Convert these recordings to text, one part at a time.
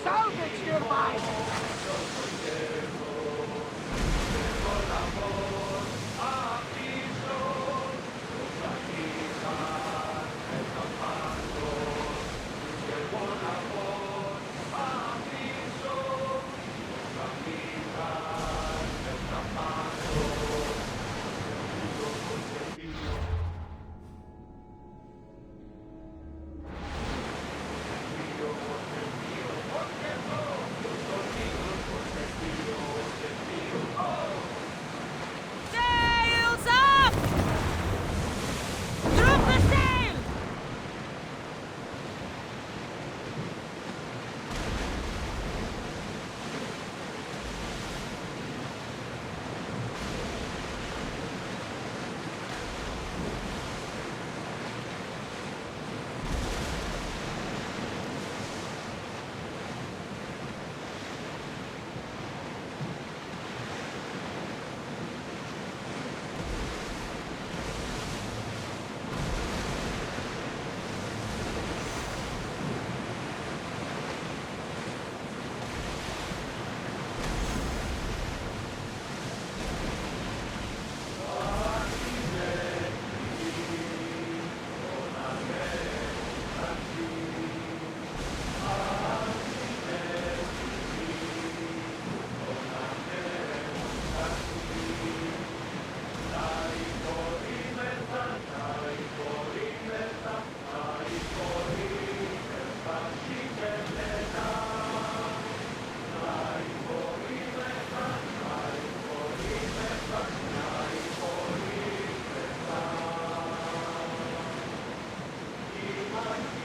salvage nearby! Sails up! Drop the sail!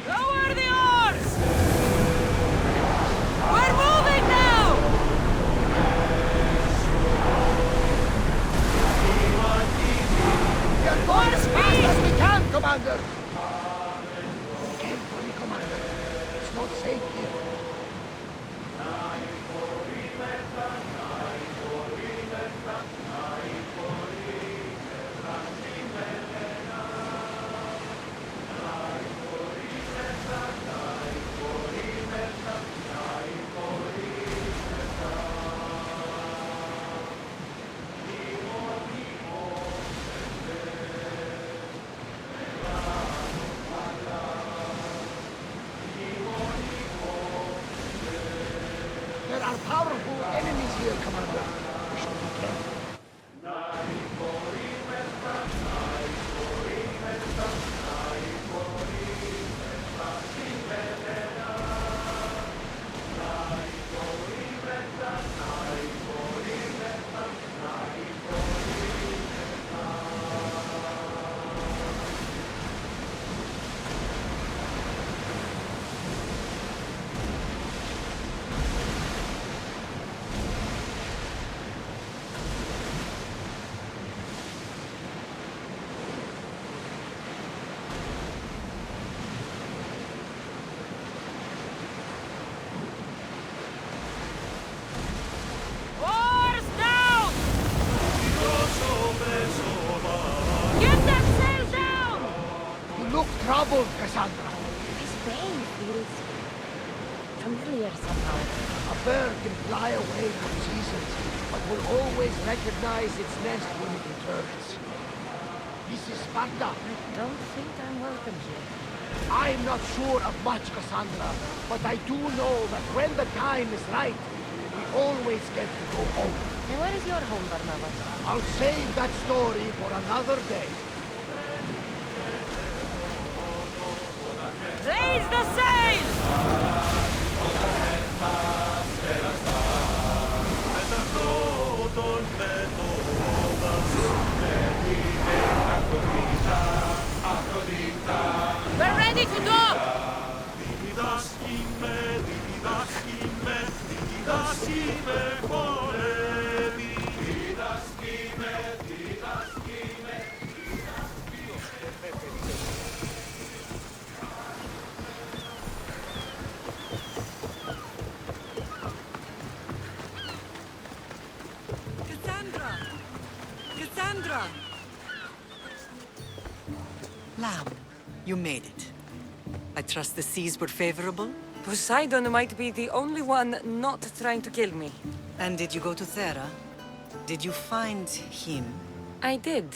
Lower the oars! We're moving now! We are going as fast as we can, Commander! Carefully, Commander. It's not safe here. There are powerful enemies here, Commander. We should be careful. Oars down! Get that sail down! You look troubled, Cassandra. This bay feels familiar somehow. A bird can fly away from seasons, but will always recognize its nest when it returns. This is Sparta. I don't think I'm welcome here. I'm not sure of much, Cassandra, but I do know that when the time is right, we always get to go home. And where is your home, Barnabas? I'll save that story for another day. Raise the sail! We're ready to dock! Cassandra! Cassandra! Lamb, you made it. I trust the seas were favorable? Poseidon might be the only one not trying to kill me. And did you go to Thera? Did you find him? I did.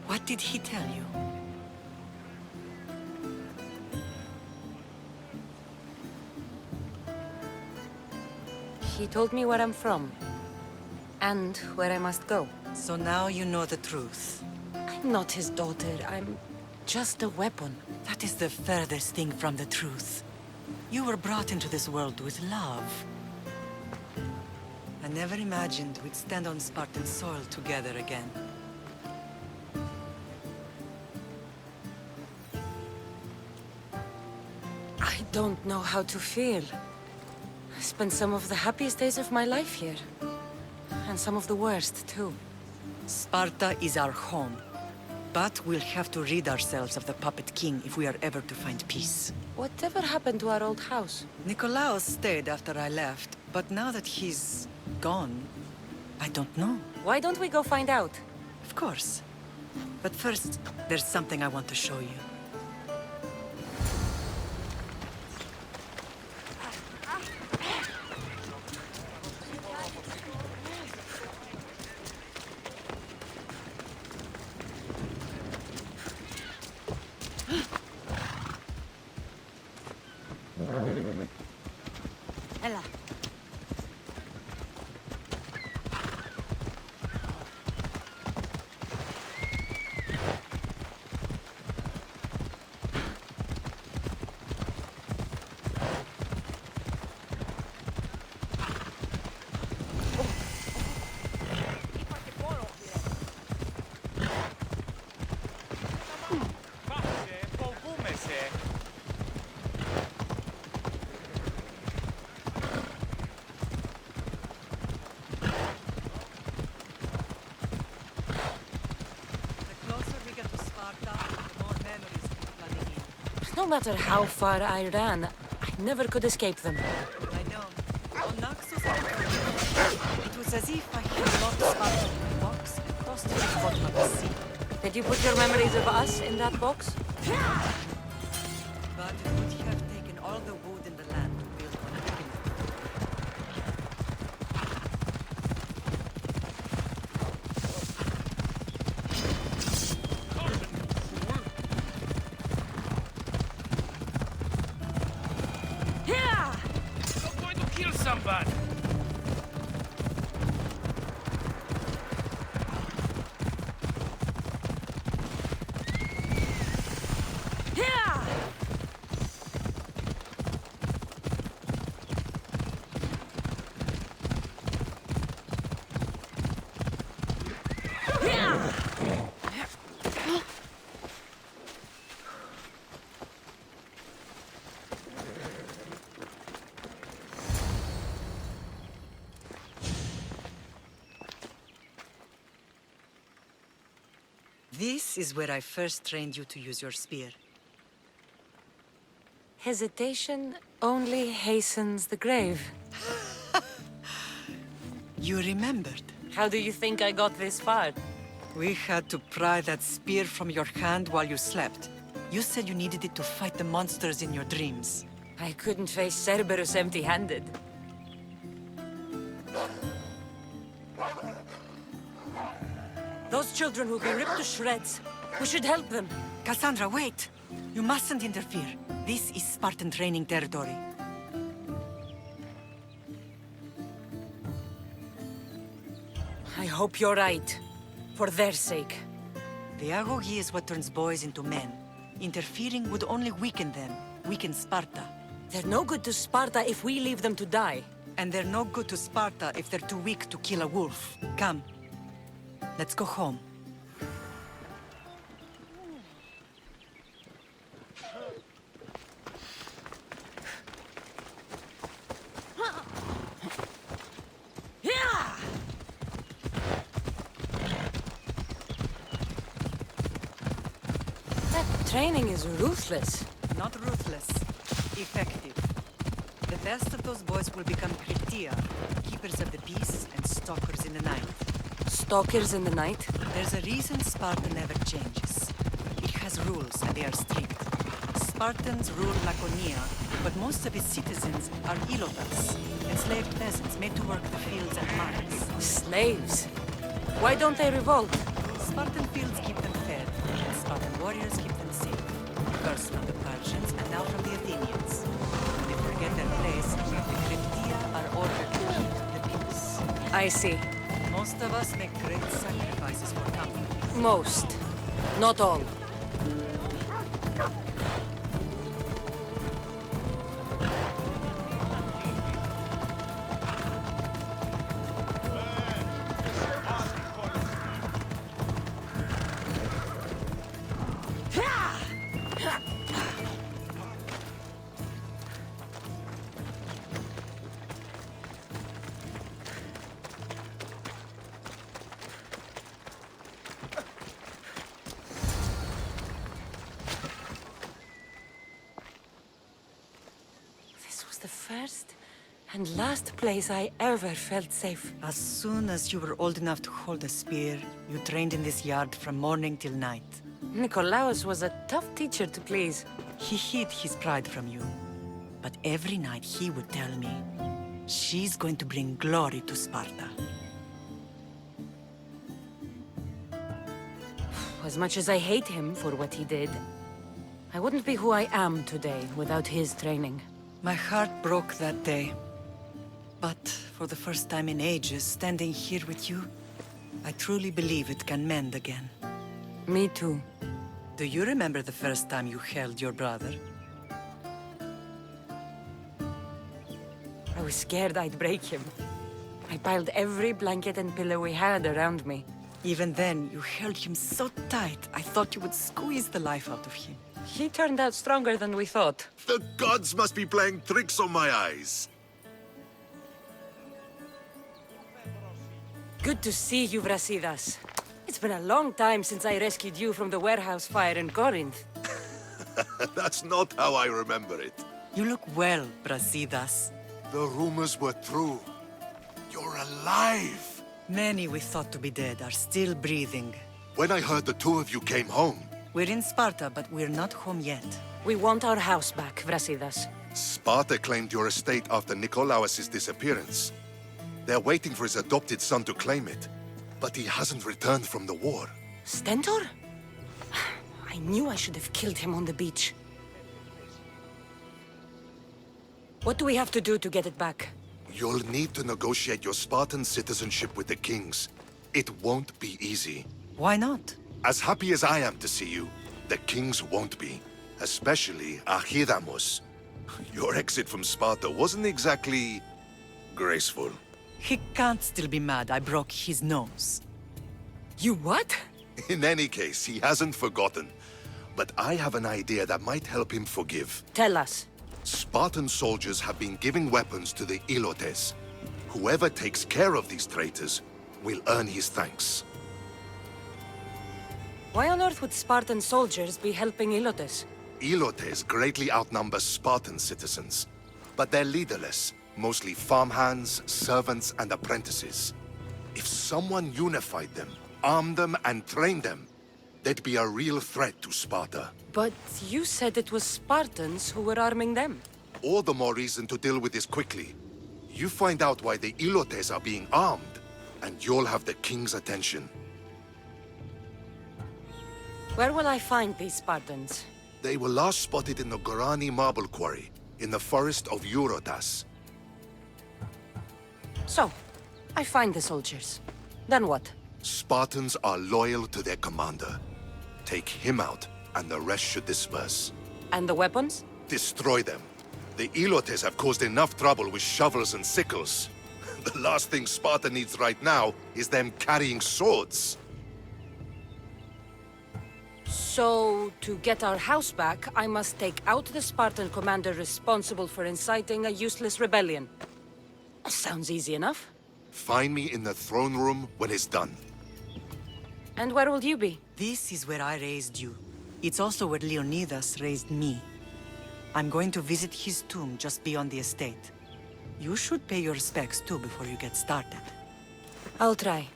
What did he tell you? He told me where I'm from. And where I must go. So now you know the truth. I'm not his daughter. I'm just a weapon. That is the furthest thing from the truth. You were brought into this world with love. I never imagined we'd stand on Spartan soil together again. I don't know how to feel. I spent some of the happiest days of my life here. And some of the worst, too. Sparta is our home. But we'll have to rid ourselves of the Puppet King if we are ever to find peace. Whatever happened to our old house? Nikolaos stayed after I left, but now that he's gone, I don't know. Why don't we go find out? Of course. But first, there's something I want to show you. Ella. No matter how far I ran, I never could escape them. I know. On Naxos, it was as if I had locked Sparta in a box and tossed it to the bottom of the sea. Did you put your memories of us in that box? But it would have taken all the wood in the land to build one big enough. Here! I'm going to kill somebody! Here! This is where I first trained you to use your spear. Hesitation only hastens the grave. You remembered. How do you think I got this far? We had to pry that spear from your hand while you slept. You said you needed it to fight the monsters in your dreams. I couldn't face Cerberus empty-handed. Those children will be ripped to shreds. We should help them. Cassandra, wait! You mustn't interfere. This is Spartan training territory. I hope you're right. For their sake. The agoge is what turns boys into men. Interfering would only weaken them, weaken Sparta. They're no good to Sparta if we leave them to die. And they're no good to Sparta if they're too weak to kill a wolf. Come. Let's go home. That training is ruthless. Not ruthless. Effective. The best of those boys will become Kritia, keepers of the peace and stalkers in the night. Stalkers in the night? There's a reason Sparta never changes. It has rules and they are strict. Spartans rule Laconia, but most of its citizens are ilotas, enslaved peasants made to work the fields and mines. Slaves? Why don't they revolt? Spartan fields keep them fed, and Spartan warriors keep them safe. First from the Persians, and now from the Athenians. When they forget their place, the Cryptia are ordered to keep the peace. I see. Most of us make great sacrifices for comfort. Most. Not all. The first and last place I ever felt safe. As soon as you were old enough to hold a spear, you trained in this yard from morning till night. Nikolaos was a tough teacher to please. He hid his pride from you. But every night he would tell me, she's going to bring glory to Sparta. As much as I hate him for what he did, I wouldn't be who I am today without his training. My heart broke that day. But for the first time in ages, standing here with you, I truly believe it can mend again. Me too. Do you remember the first time you held your brother? I was scared I'd break him. I piled every blanket and pillow we had around me. Even then, you held him so tight, I thought you would squeeze the life out of him. He turned out stronger than we thought. The gods must be playing tricks on my eyes. Good to see you, Brasidas. It's been a long time since I rescued you from the warehouse fire in Corinth. That's not how I remember it. You look well, Brasidas. The rumors were true. You're alive. Many we thought to be dead are still breathing. When I heard the two of you came home, We're in Sparta, but we're not home yet. We want our house back, Brasidas. Sparta claimed your estate after Nikolaos' disappearance. They're waiting for his adopted son to claim it. But he hasn't returned from the war. Stentor? I knew I should have killed him on the beach. What do we have to do to get it back? You'll need to negotiate your Spartan citizenship with the kings. It won't be easy. Why not? As happy as I am to see you, the kings won't be. Especially Archidamos. Your exit from Sparta wasn't exactly graceful. He can't still be mad I broke his nose. You what? In any case, he hasn't forgotten. But I have an idea that might help him forgive. Tell us. Spartan soldiers have been giving weapons to the Ilotes. Whoever takes care of these traitors will earn his thanks. Why on earth would Spartan soldiers be helping Ilotes? Ilotes greatly outnumber Spartan citizens. But they're leaderless, mostly farmhands, servants, and apprentices. If someone unified them, armed them, and trained them, they'd be a real threat to Sparta. But you said it was Spartans who were arming them. All the more reason to deal with this quickly. You find out why the Ilotes are being armed, and you'll have the king's attention. Where will I find these Spartans? They were last spotted in the Gorani marble quarry, in the forest of Eurotas. So, I find the soldiers. Then what? Spartans are loyal to their commander. Take him out, and the rest should disperse. And the weapons? Destroy them. The Ilotes have caused enough trouble with shovels and sickles. The last thing Sparta needs right now is them carrying swords. So, to get our house back, I must take out the Spartan commander responsible for inciting a useless rebellion. Sounds easy enough. Find me in the throne room when it's done. And where will you be? This is where I raised you. It's also where Leonidas raised me. I'm going to visit his tomb just beyond the estate. You should pay your respects too before you get started. I'll try.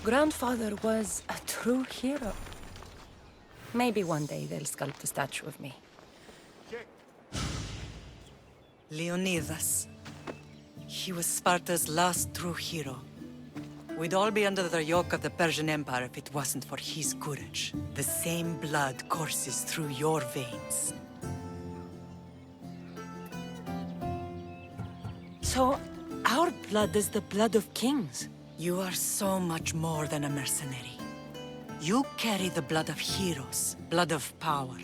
Grandfather was a true hero. Maybe one day they'll sculpt a statue of me. Leonidas. He was Sparta's last true hero. We'd all be under the yoke of the Persian Empire if it wasn't for his courage. The same blood courses through your veins. So, our blood is the blood of kings. You are so much more than a mercenary. You carry the blood of heroes, blood of power.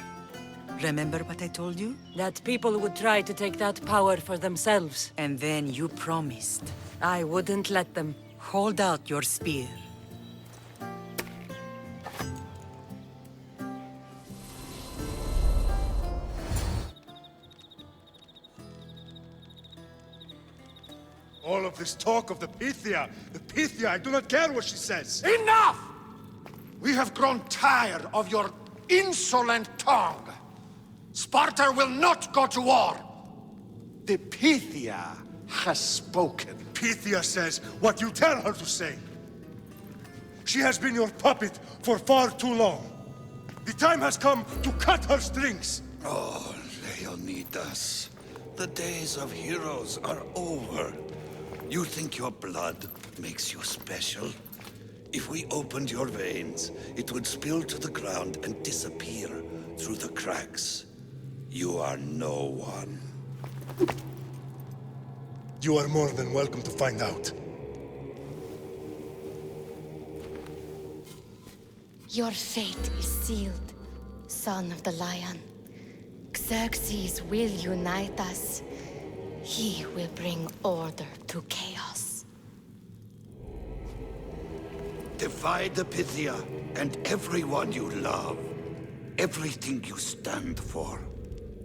Remember what I told you? That people would try to take that power for themselves. And then you promised. I wouldn't let them. Hold out your spear. All of this talk of the Pythia, I do not care what she says. Enough! We have grown tired of your insolent tongue. Sparta will not go to war. The Pythia has spoken. Pythia says what you tell her to say. She has been your puppet for far too long. The time has come to cut her strings. Oh, Leonidas, the days of heroes are over. You think your blood makes you special? If we opened your veins, it would spill to the ground and disappear through the cracks. You are no one. You are more than welcome to find out. Your fate is sealed, son of the lion. Xerxes will unite us. He will bring order to chaos. Divide the Pythia and everyone you love. Everything you stand for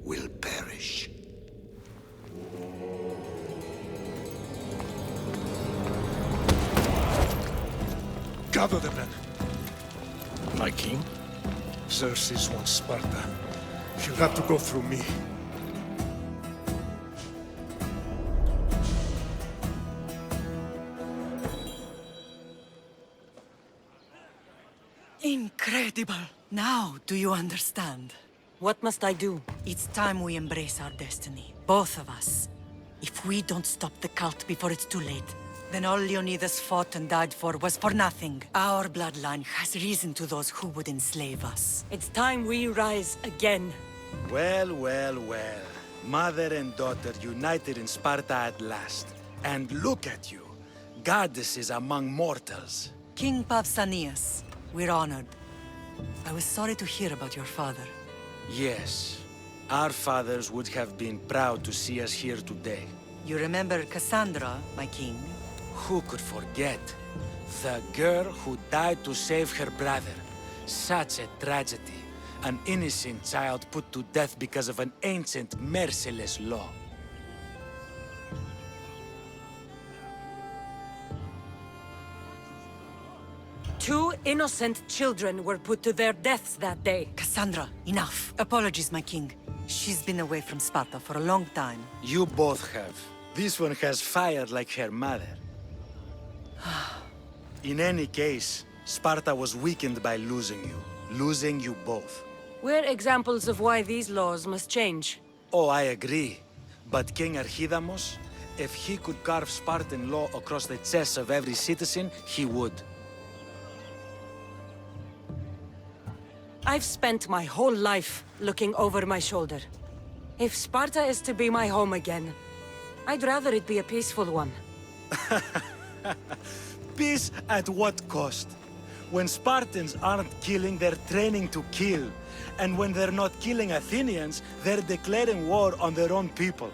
will perish. Gather the men. My king? Xerxes wants Sparta. She'll have to go through me. Incredible! Now, do you understand? What must I do? It's time we embrace our destiny, both of us. If we don't stop the cult before it's too late, then all Leonidas fought and died for was for nothing. Our bloodline has risen to those who would enslave us. It's time we rise again. Well, well, well. Mother and daughter united in Sparta at last. And look at you, goddesses among mortals. King Pausanias, we're honored. I was sorry to hear about your father. Yes, our fathers would have been proud to see us here today. You remember Cassandra, my king? Who could forget? The girl who died to save her brother. Such a tragedy. An innocent child put to death because of an ancient, merciless law. Two innocent children were put to their deaths that day. Cassandra, enough. Apologies, my king. She's been away from Sparta for a long time. You both have. This one has fire like her mother. In any case, Sparta was weakened by losing you. Losing you both. We're examples of why these laws must change. Oh, I agree. But King Archidamos, if he could carve Spartan law across the chests of every citizen, he would. I've spent my whole life looking over my shoulder. If Sparta is to be my home again, I'd rather it be a peaceful one. Peace at what cost? When Spartans aren't killing, they're training to kill. And when they're not killing Athenians, they're declaring war on their own people.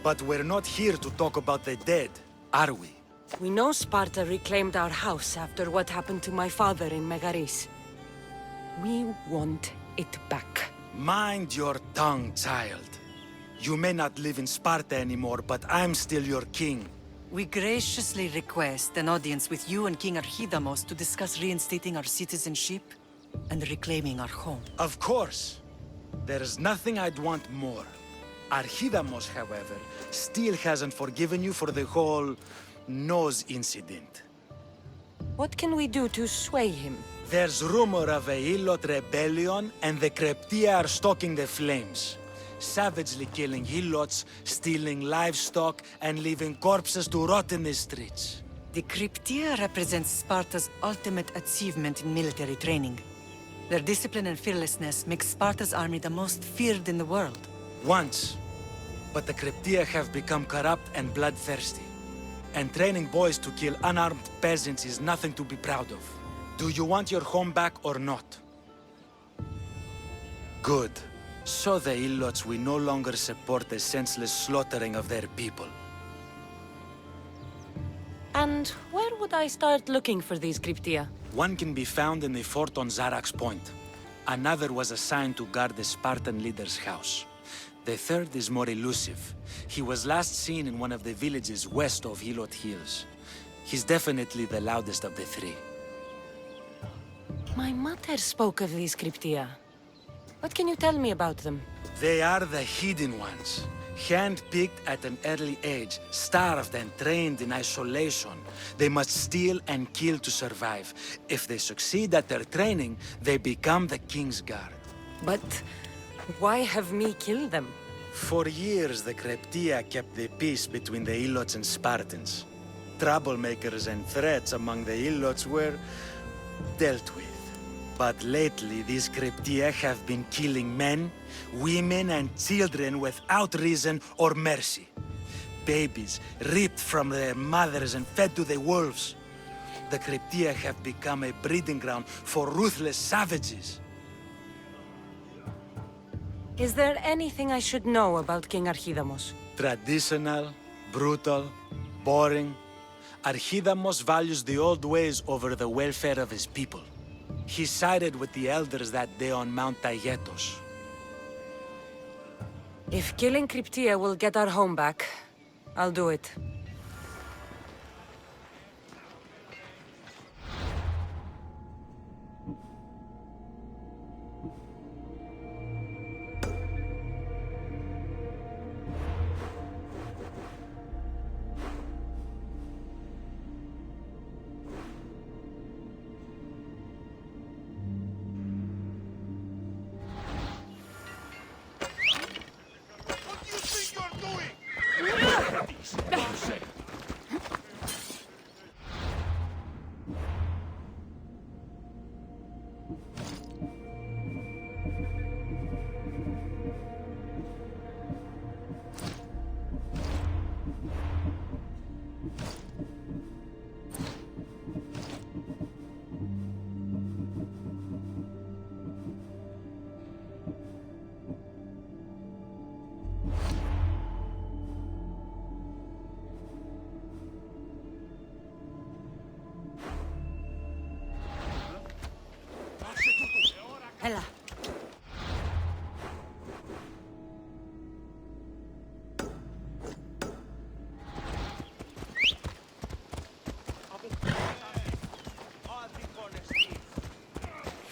But we're not here to talk about the dead, are we? We know Sparta reclaimed our house after what happened to my father in Megaris. We want it back. Mind your tongue, child. You may not live in Sparta anymore, but I'm still your king. We graciously request an audience with you and King Archidamos to discuss reinstating our citizenship and reclaiming our home. Of course. There's nothing I'd want more. Archidamos, however, still hasn't forgiven you for the whole nose incident. What can we do to sway him? There's rumor of a Hilot rebellion, and the Kreptia are stoking the flames. Savagely killing Hilots, stealing livestock, and leaving corpses to rot in the streets. The Cryptia represents Sparta's ultimate achievement in military training. Their discipline and fearlessness make Sparta's army the most feared in the world. Once. But the Cryptia have become corrupt and bloodthirsty. And training boys to kill unarmed peasants is nothing to be proud of. Do you want your home back or not? Good. So the Ilots will no longer support the senseless slaughtering of their people. And where would I start looking for these Cryptia? One can be found in the fort on Zarak's Point. Another was assigned to guard the Spartan leader's house. The third is more elusive. He was last seen in one of the villages west of Hilot Hills. He's definitely the loudest of the three. My mother spoke of these Cryptia. What can you tell me about them? They are the hidden ones. Hand-picked at an early age, starved and trained in isolation. They must steal and kill to survive. If they succeed at their training, they become the King's Guard. But why have me killed them? For years, the Cryptia kept the peace between the Ilots and Spartans. Troublemakers and threats among the Ilots were dealt with. But lately, these Cryptia have been killing men, women, and children without reason or mercy. Babies ripped from their mothers and fed to the wolves. The Cryptia have become a breeding ground for ruthless savages. Is there anything I should know about King Archidamos? Traditional, brutal, boring. Archidamos values the old ways over the welfare of his people. He sided with the elders that day on Mount Taygetos. If killing Cryptia will get our home back, I'll do it. Hela.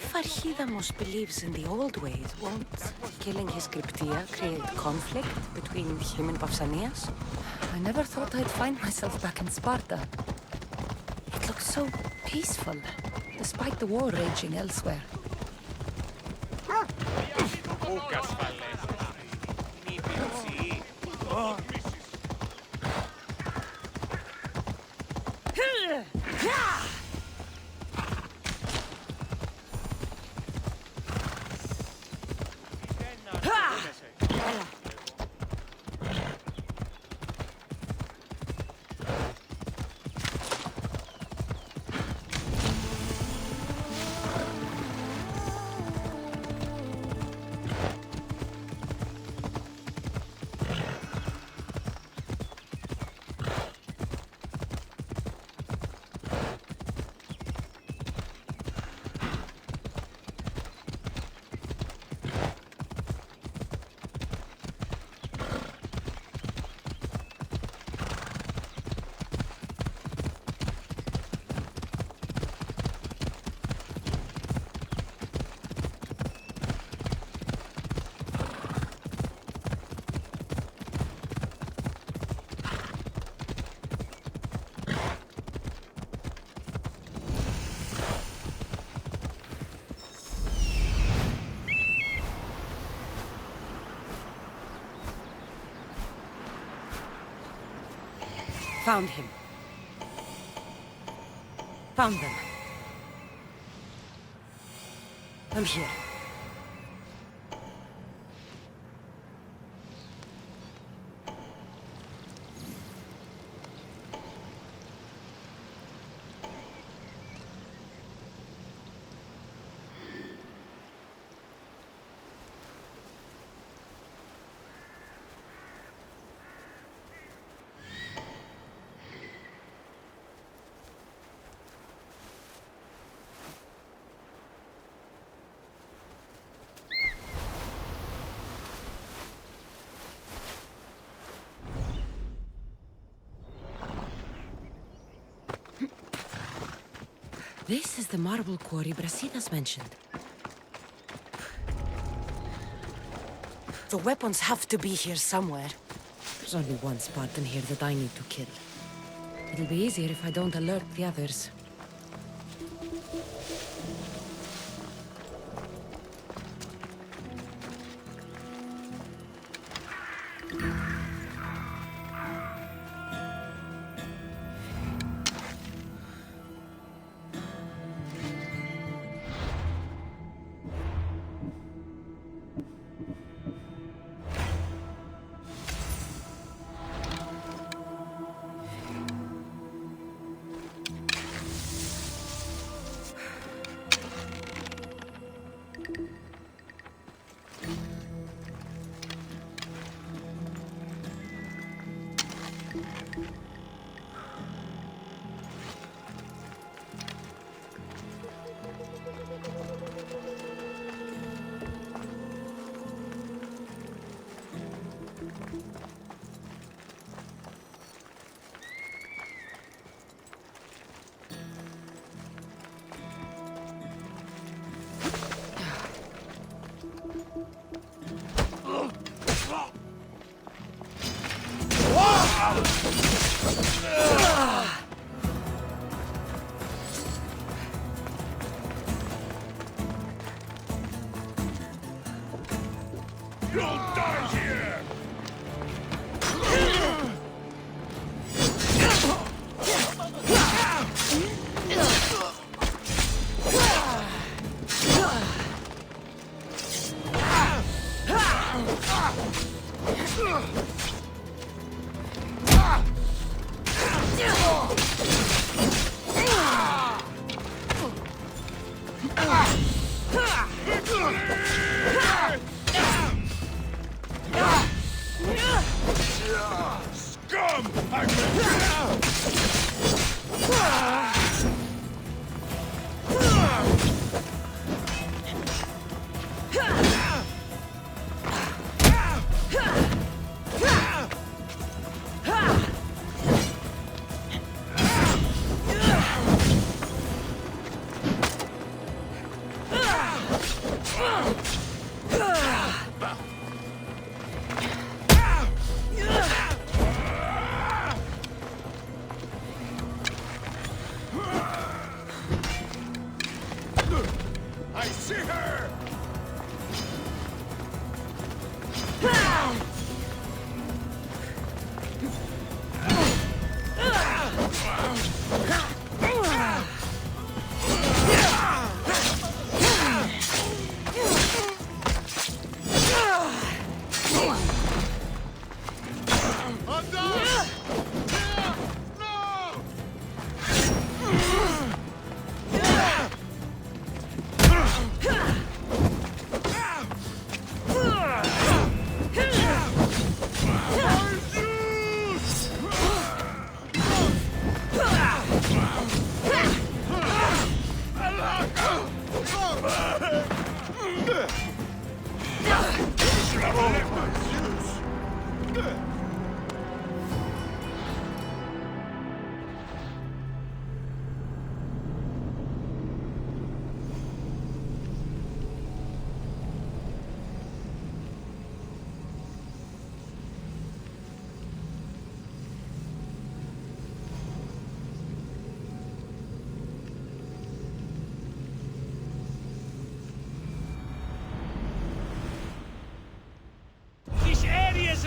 If Archidamos believes in the old ways, won't killing his Cryptia create conflict between him and Pausanias? I never thought I'd find myself back in Sparta. It looks so peaceful, despite the war raging elsewhere. Found him. Found them. I'm here. This is the marble quarry Brasidas mentioned. The weapons have to be here somewhere. There's only one Spartan here that I need to kill. It'll be easier if I don't alert the others. You'll die here!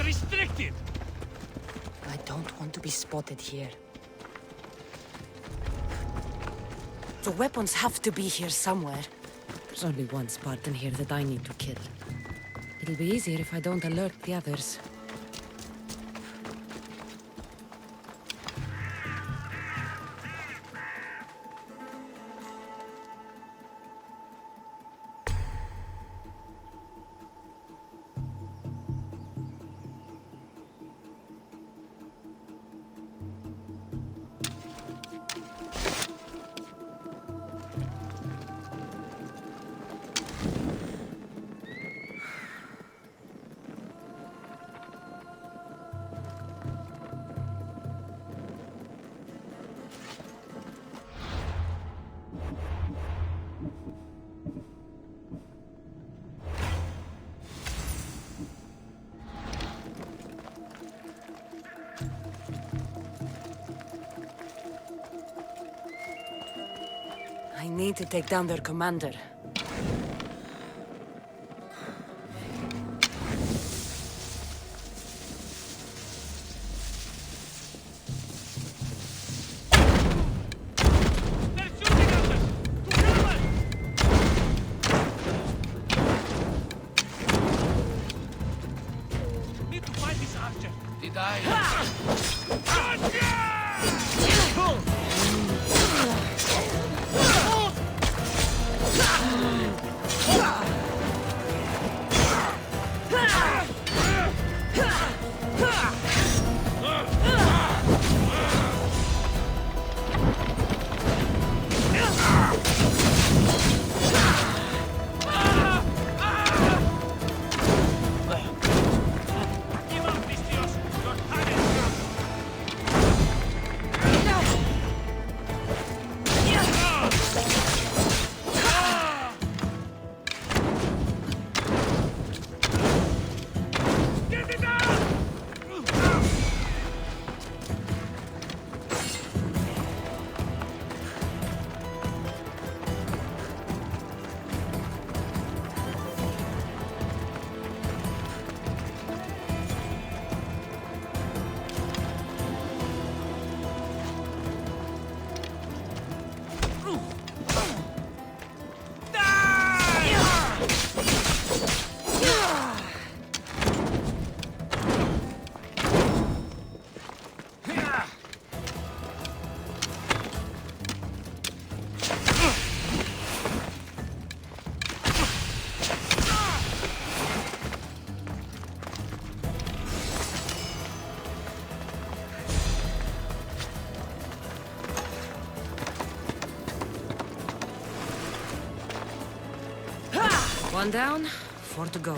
Restricted! I don't want to be spotted here. The weapons have to be here somewhere. There's only one Spartan here that I need to kill. It'll be easier if I don't alert the others. I need to take down their commander. They're shooting at us! To cover! Need to find this archer. Did I? Give up, Vistios! Your time is come! Get it down! One down, 4 to go.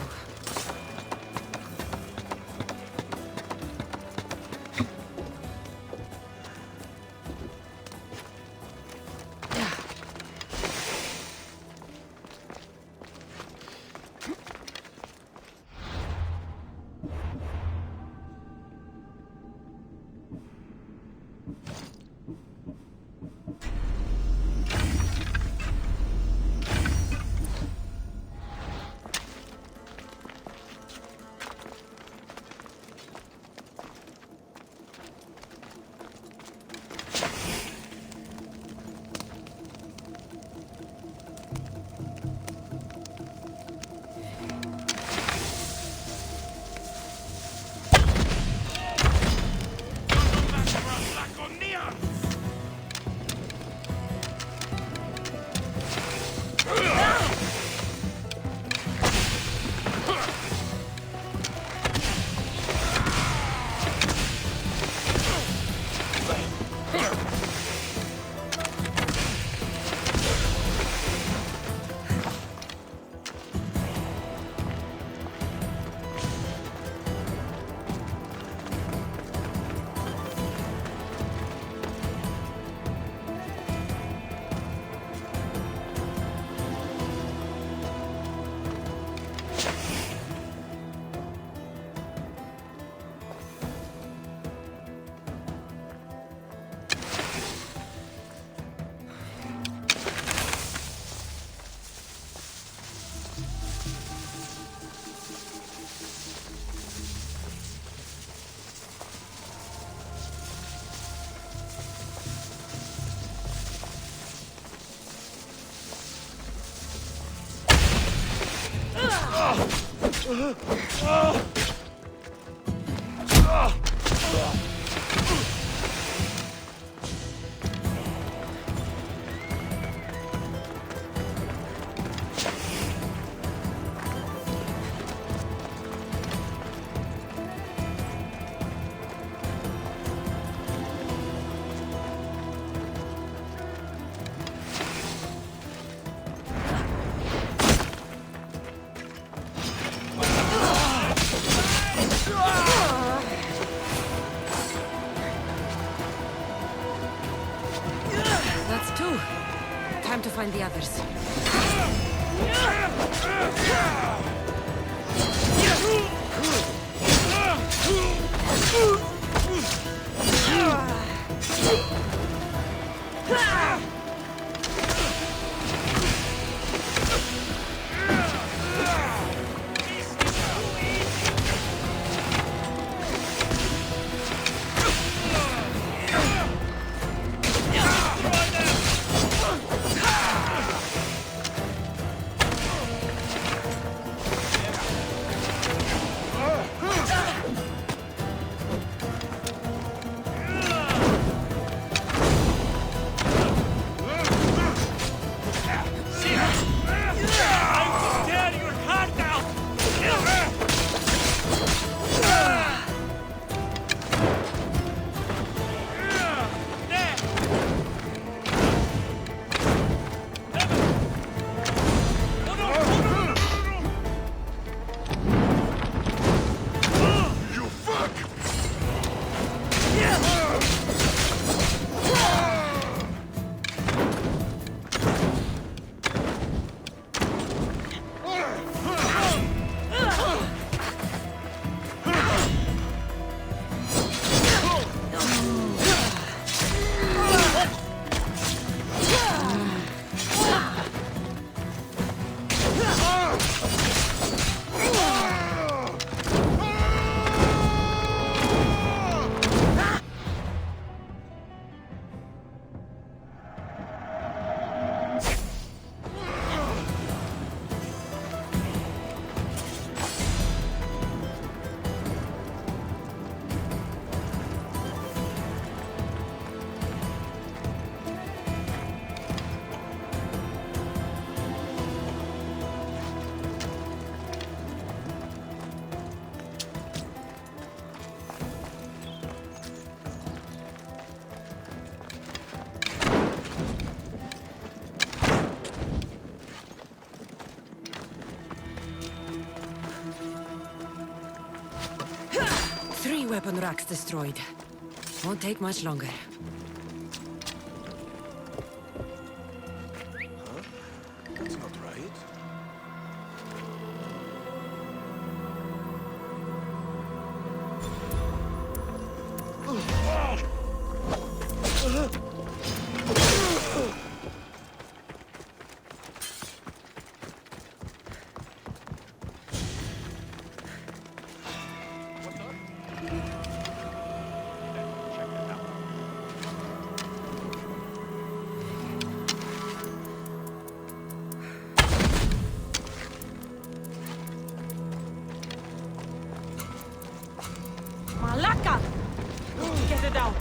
That's two. Time to find the others. Three weapon racks destroyed. Won't take much longer. That's not right. Malaka! Get it out!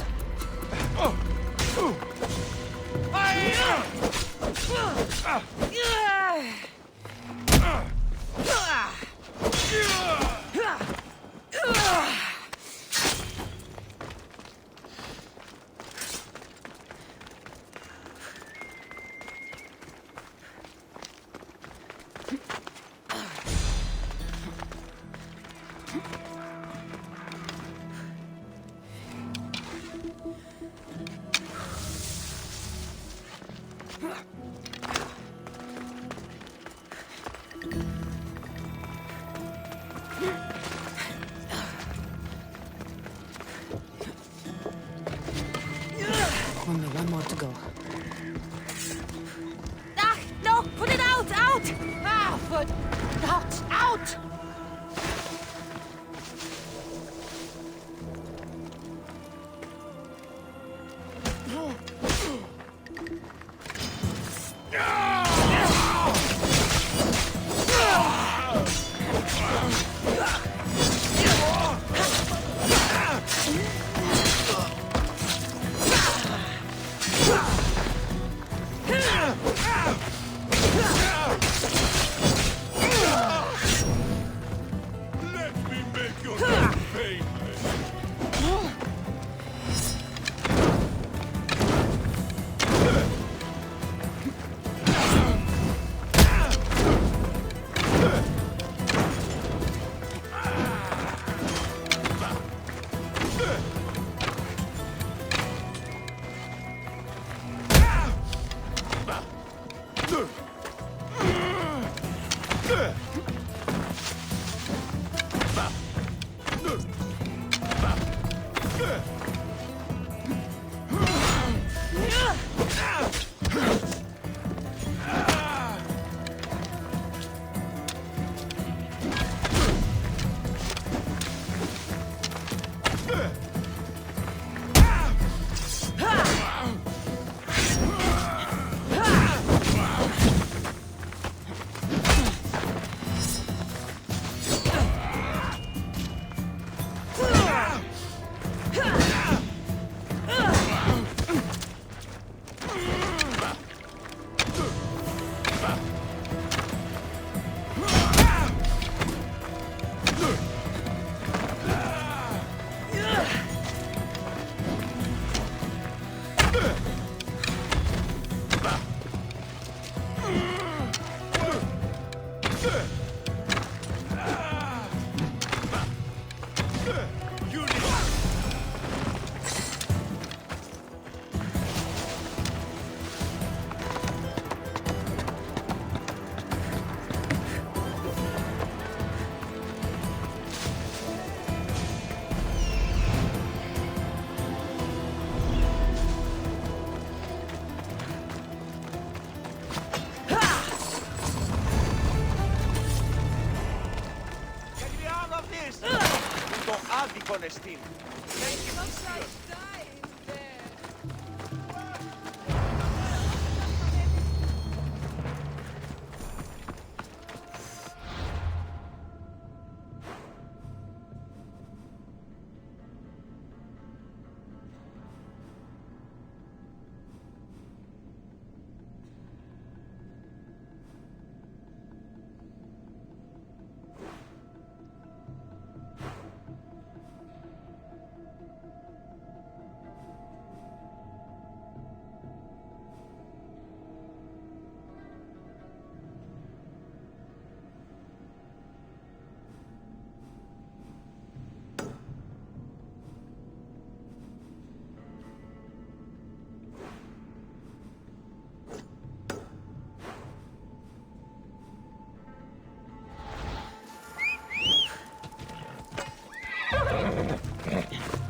Το άδικο εστίν.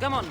Come on.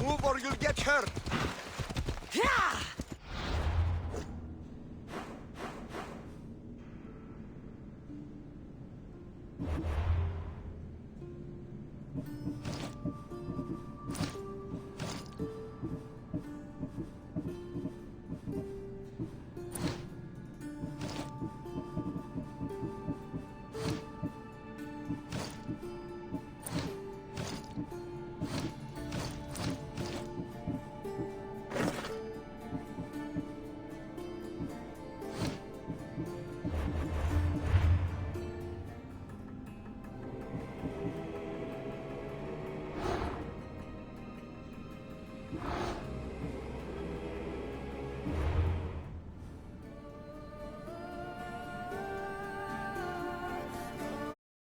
Move or you'll get hurt.